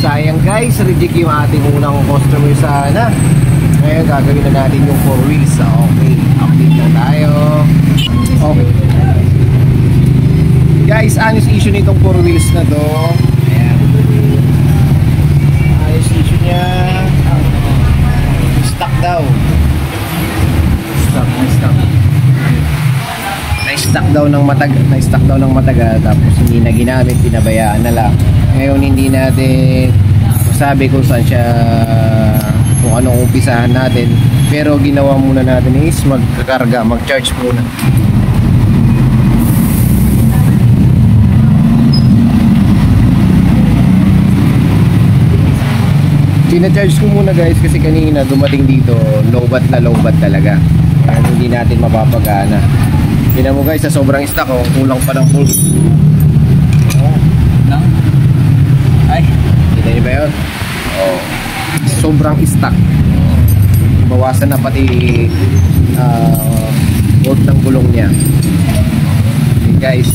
sayang guys, reject yung ating unang customer sana. Ngayon gagawin na natin yung 4 wheels. Okay, update na tayo. Okay guys, honest issue nitong 4 wheels na to. Ayan, honest issue nya, stuck daw. Na-stuck daw ng matagal, tapos hindi na ginamit, pinabayaan na lang. Ngayon hindi natin masabi kung saan siya, kung anong umpisahan natin, pero ginawa muna natin is magkakarga, mag-charge muna. Sina-charge ko muna guys kasi kanina dumating dito low-bat talaga. Kaya hindi natin mapapagana. Tingnan mo guys, sa sobrang stock kulang pa ng full. Ay, kita niyo ba yun? Sobrang stock. Bawasan na pati volt ng gulong niya. Okay guys,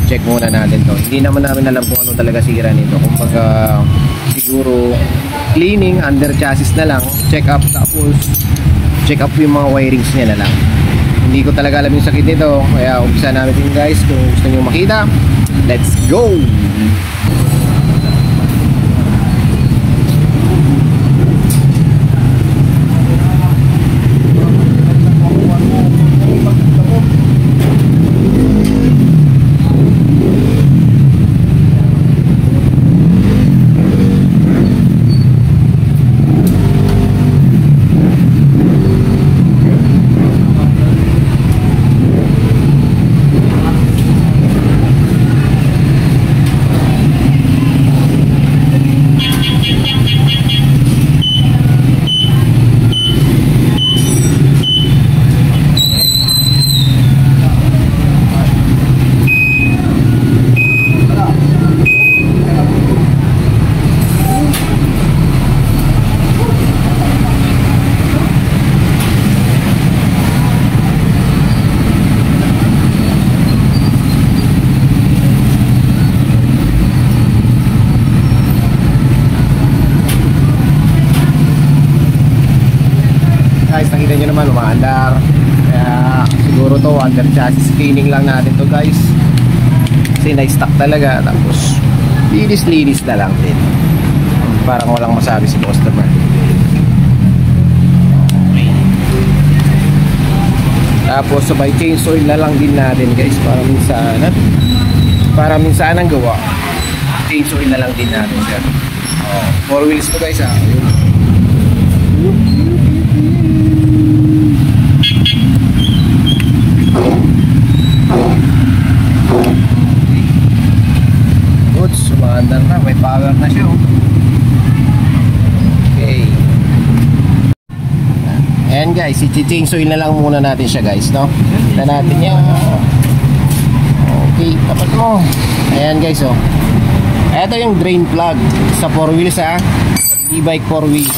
check muna natin to. Hindi naman namin alam kung ano talaga sira nito. Kumbaga siguro cleaning under chassis na lang, check up, tapos check up yung mga wirings niya na lang. Hindi ko talaga alam yung sakit nito, kaya umpisa namin din guys. Kung gusto nyo makita, let's go! Nakita nyo naman umaandar, kaya siguro to under chassis cleaning lang natin to guys, kasi na-stuck talaga. Tapos linis na lang din, parang walang masabi si customer. Tapos sabay change oil na lang din natin guys, para minsan ang gawa, change oil na lang din natin sir. 4 wheels to guys ha. Good, sumaandar na, may power na siya. Okay. Ayan guys, i-change oil na lang muna natin siya guys, no? Ito natin yan. Okay, tapat mo. Ayan guys, oh. Ito yung drain plug sa 4 wheels ha. E-bike 4 wheels.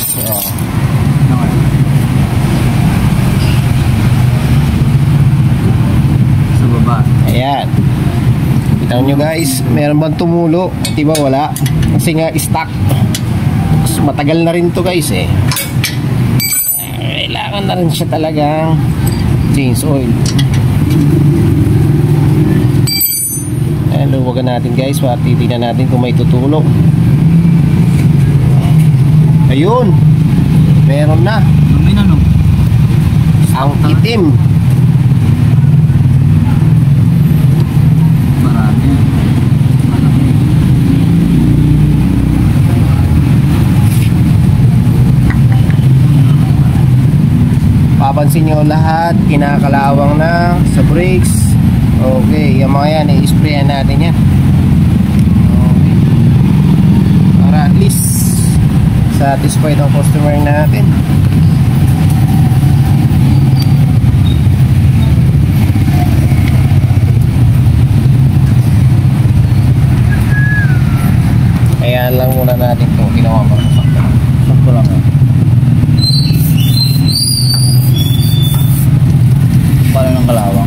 Sa baba. Ayan. Kita nyo guys, meron bang tumulo? Diba wala? Kasi nga stock. Matagal na rin to guys eh. Kailangan na rin siya talagang change oil. Ayan, luwagan natin guys para titignan natin kung may tutulo. Ayun, meron na. Ang itim. Papansin nyo lahat, kinakalawang na sa brakes. Okay, yung mga yan, i-sprayan natin yan. Okay. Para at least satisfied ang customer natin. Ayan lang muna natin ito. Ginawa mo. Sakto lang. Para ng kalawang.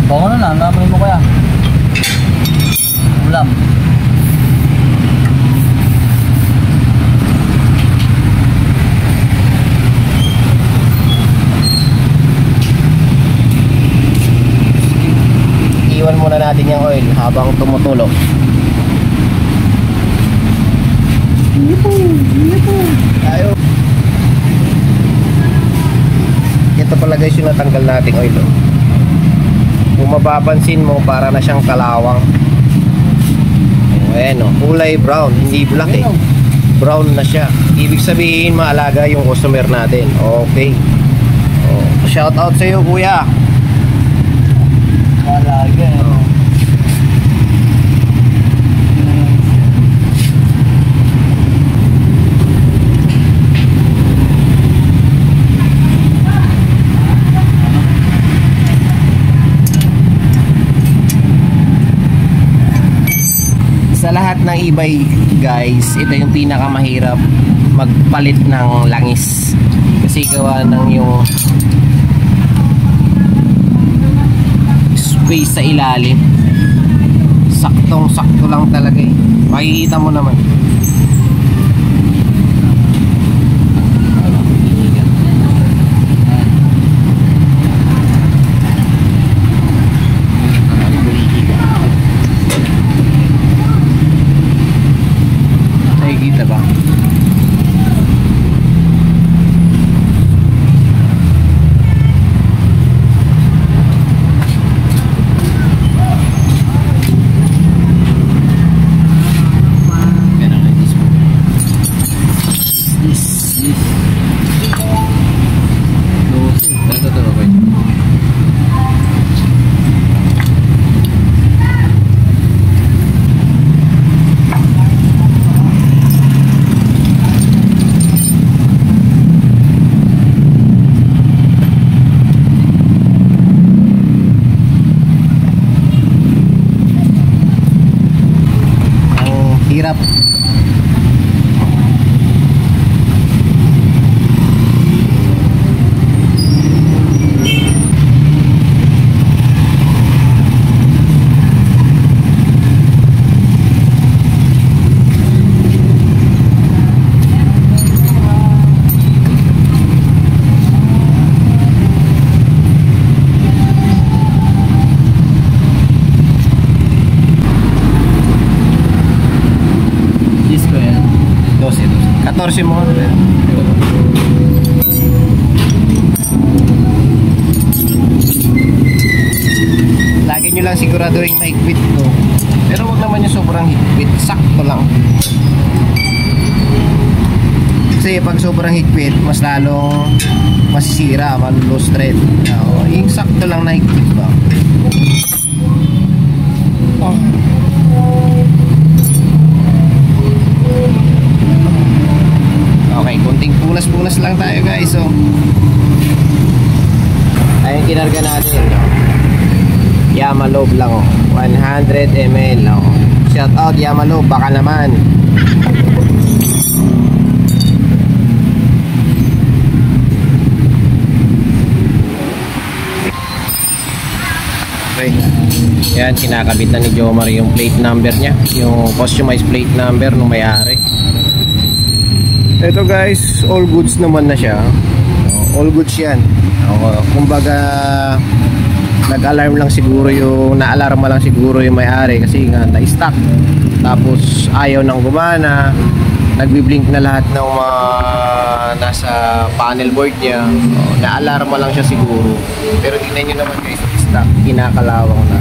Baka na lang, naman mo kaya. Ulam. Iwan muna natin yung oil habang tumutulo. Tayo. Ito pala guys yung natanggal nating oil. Kung mapapansin mo, para na siyang kalawang. Ayan o, kulay brown, hindi black eh. Brown na siya. Ibig sabihin, maalaga yung customer natin. Okay. Shout out sa iyo, kuya. Maalaga. Sa lahat ng e-bike guys, ito yung pinakamahirap magpalit ng langis kasi gawa ng yung space sa ilalim, saktong sakto lang talaga eh. Makikita mo naman. Nakikita ba? Hirap. Disco yan. 14 mo. Lagi nyo lang siguraduhin mahigpit to. Pero wag naman yung sobrang higpit. Sakto lang. Kasi pag sobrang higpit, mas lalong masisira, malulose thread. Yung sakto lang na higpit ba. Okay, kunting punas-punas lang tayo guys. So, ayun kinarga natin. Yamalobe lang 100 ml. Shout out Yamalobe, baka naman. Okay. Yan, kinakabit na ni Jomar yung plate number niya, yung customized plate number nung may-ari. Ito guys, all goods naman na siya. All goods yan. Kumbaga nag-alarm lang siguro yung na-alarma lang siguro yung may-ari kasi nga na-stock. Tapos ayaw nang gumana. Nagbi-blink na lahat ng mga nasa panel board niya. Na-alarma lang siya siguro. Pero tingnan niyo naman guys, stock, kinakalawang na.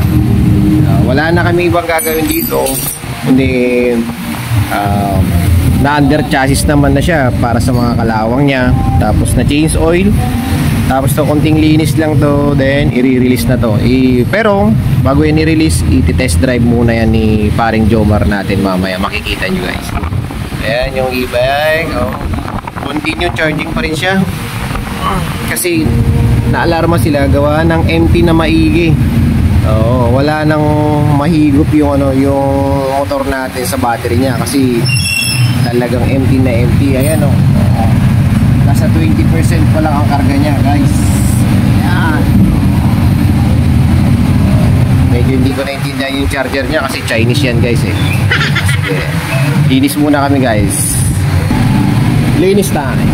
Wala na kami ibang gagawin dito. Kundi na under chassis naman na siya para sa mga kalawang niya. Tapos na change oil. Tapos to konting linis lang to, then i-release na to. Pero bago yan i-release, i-test drive muna yan ni paring Jomar natin mamaya. Makikita nyo guys. Ayan yung e-bike. Continue charging pa rin siya. Kasi naalarma sila gawa ng empty na maigi. Wala nang mahigop yung yung motor natin sa battery niya kasi talagang empty na empty. Ayan nasa 20% pa lang ang karga niya guys. Ayan. Medyo hindi ko naintindihan yung charger niya kasi Chinese yan guys eh. Sige. Linis muna kami guys. Linis time.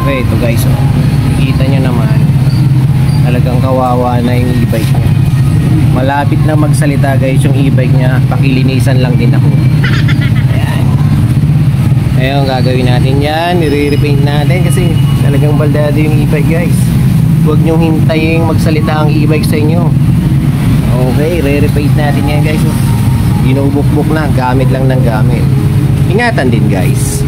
Okay, ito guys, oh. Kita nyo naman, talagang kawawa na yung e-bike niya. Malapit na magsalita guys yung e-bike niya, pakilinisan lang din ako. Ayan. Ngayon gagawin natin yan, nire-repaint natin kasi talagang baldado yung e-bike guys. Huwag nyo hintayin magsalita ang e-bike sa inyo. Okay, re-repaint natin yan guys, oh. Ginubukbuk na, gamit lang ng gamit. Ingatan din guys.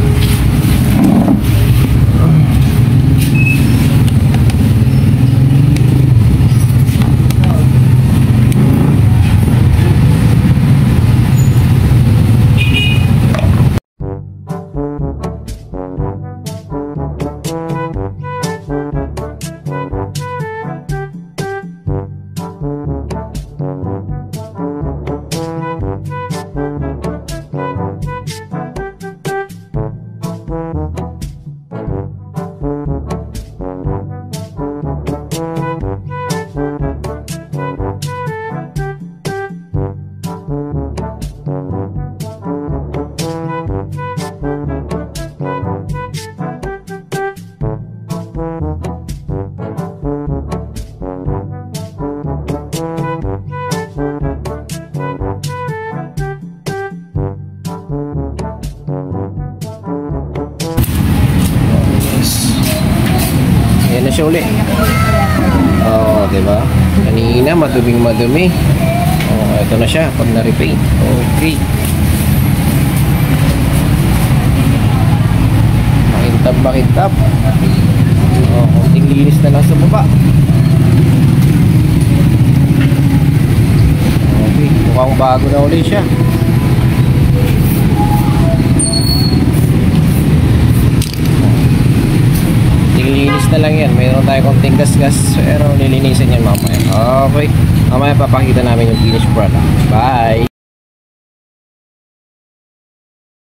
Ayan na siya uli. Oh, diba? Kanina maduming-madumi. Oh, ito na siya pag na-repaint. Okay. Makintab. Oh, konting linis na lang sa baba. Okay, mukhang bago na uli siya. Nililinis na lang yan. Mayroon tayo konting gas-gas pero nilinisin yan mamaya. Okay, mamaya papakita namin yung finished product. Bye!